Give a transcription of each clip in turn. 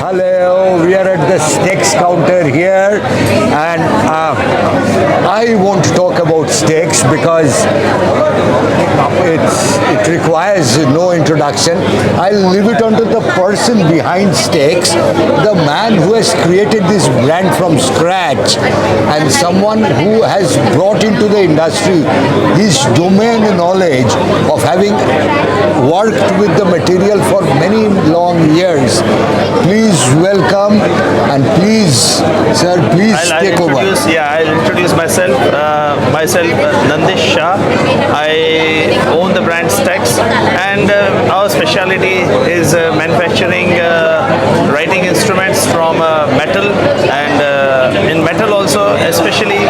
Hello, we are at the steaks counter here, and I won't talk about steaks because it requires no introduction. I'll leave it onto the person behind steaks, the man who has created this brand from scratch, and someone who has brought into the industry his domain knowledge of having worked with the material for many long years. Please welcome, and please, sir, please take over. I'll introduce myself. Nandish Shah. I own the brand Stex, and our specialty is manufacturing writing instruments from metal, and in metal also, especially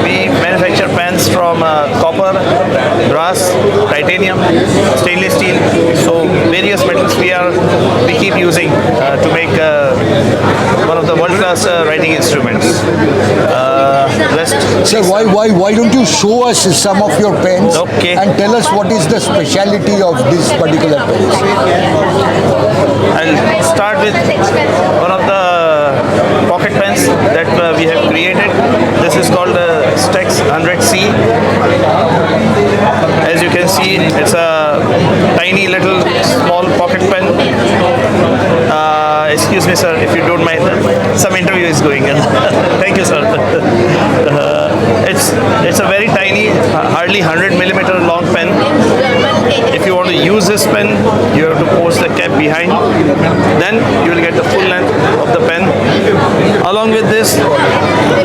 we manufacture pens from copper, brass, titanium, stainless steel. So various metals we keep using to make one of the world-class writing instruments. Sir, why don't you show us some of your pens Okay. and tell us what is the speciality of this particular pens? I'll start with one of the pocket pens that we have created. This is called the Stex 100C. As you can see, it's a tiny little small pocket pen. Excuse me, sir, if you don't mind. Some interview is going on. Thank you, sir. It's a very tiny, hardly 100 millimeter long pen. If you want to use this pen, you have to post the cap behind. Then you will get the full length of the pen. Along with this,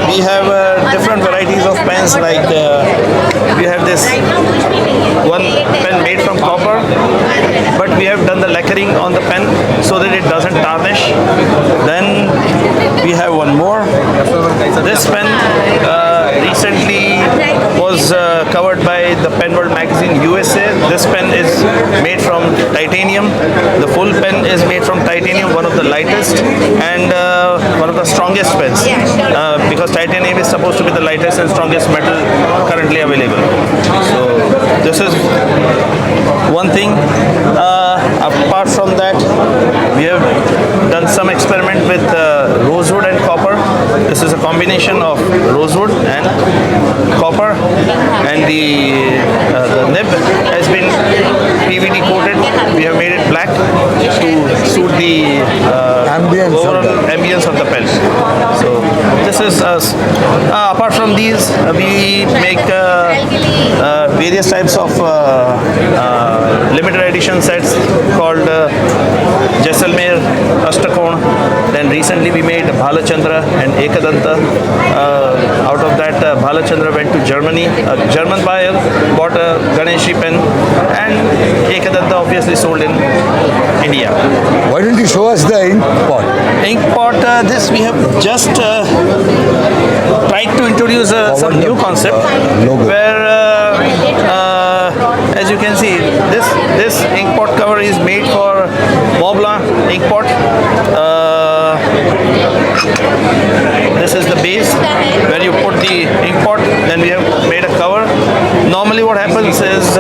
we have different varieties of pens. Like we have this one pen made from copper, but we have done the lacquering on the pen so that it doesn't tarnish. Then we have one more. This pen recently was covered by the Pen World magazine USA. This pen is made from titanium. The full pen is made from titanium, one of the lightest and one of the strongest pens, because titanium is supposed to be the lightest and strongest metal currently available. So this is one thing. Apart from that, we have done some experiment with rosewood and copper. This is a combination of rosewood and copper, and the nib has been PVD coated. We have made it black to suit the overall ambience of the pen. So this is us. Apart from these, we make various types of limited edition sets called Jaisalmer, Ashtakon. Then recently we made Bhalachandra and Ekadanta. Out of that, Bhalachandra went to Germany. A German buyer bought a Ganeshi pen, and Ekadanta obviously sold in India. Why don't you show us the ink pot? Ink pot, this we have just tried to introduce some new concept where as you can see, this ink pot cover is made for Montblanc ink pot. This is the base where you put the ink pot. Then we have made a cover. Normally what happens is,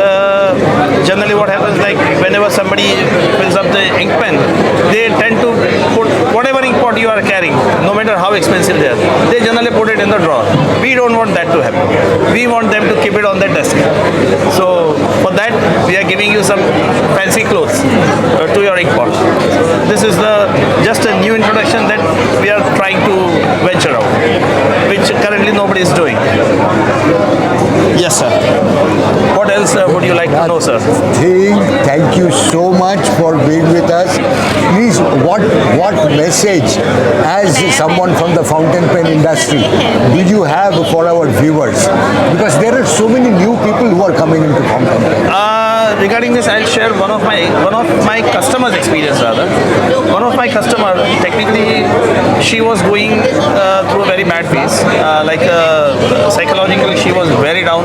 like whenever somebody fills up the ink pen, they tend to put whatever ink pot you are carrying, no matter how expensive they are, they generally put it in the drawer. We don't want that to happen. We want them to keep it on their desk. So for that, we are giving you some fancy clothes to your ink pot. This is just a new introduction that we are trying to venture out, which currently nobody is doing. Yes, sir. What else would you like to know, sir? Thank you so much for being with us. Please, what message, as someone from the fountain pen industry, do you have for our viewers? Because there are so many new people who are coming into fountain pen. Regarding this, I'll share one of my customers' experience rather. One of my customer, technically, she was going through a very bad phase. Psychologically, she was very down.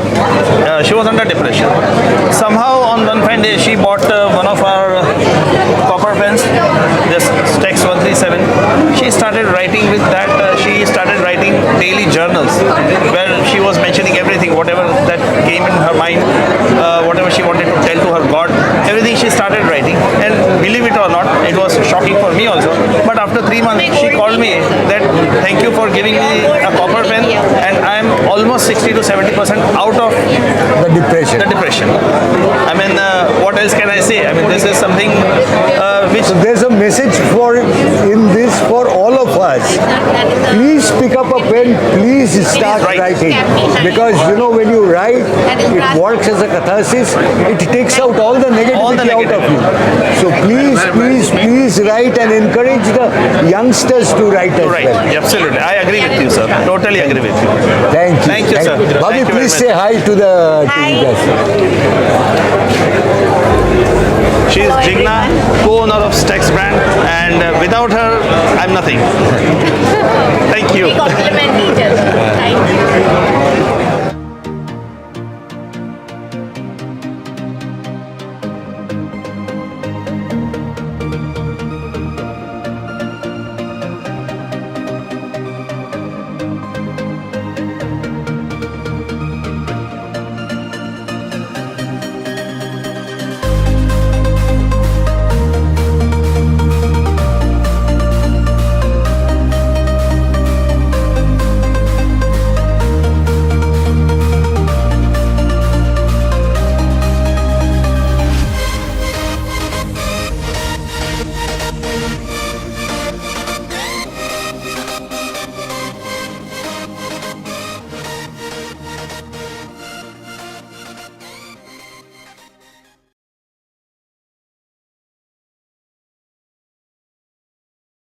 She was under depression. Somehow, on one fine day, she bought one of our copper pens, this Stex 137. She started writing with that. She started writing daily journals where she was mentioning everything, whatever that came in her mind, whatever she wanted to tell to her God, everything she started writing. And believe believe it or not, it was shocking for me also. But after 3 months, she called me that thank you for giving me a copper pen, and I am almost 60 to 70% out of The depression. the depression. I mean, what else can I say? I mean, this is something which So there's a message for in this for all of us. Please pick up a pen. Please start write. writing, because you know when you write, it works as a catharsis. It takes out all the negativity out of you. So please write and encourage the youngsters to write as right. well. Absolutely, I agree with you, sir. Totally agree with you. Thank you. Thank you, sir. Bobby, Thank you very please much. say hi to the guests. She is Jigna, co-owner of Stex brand, and without her, I'm nothing.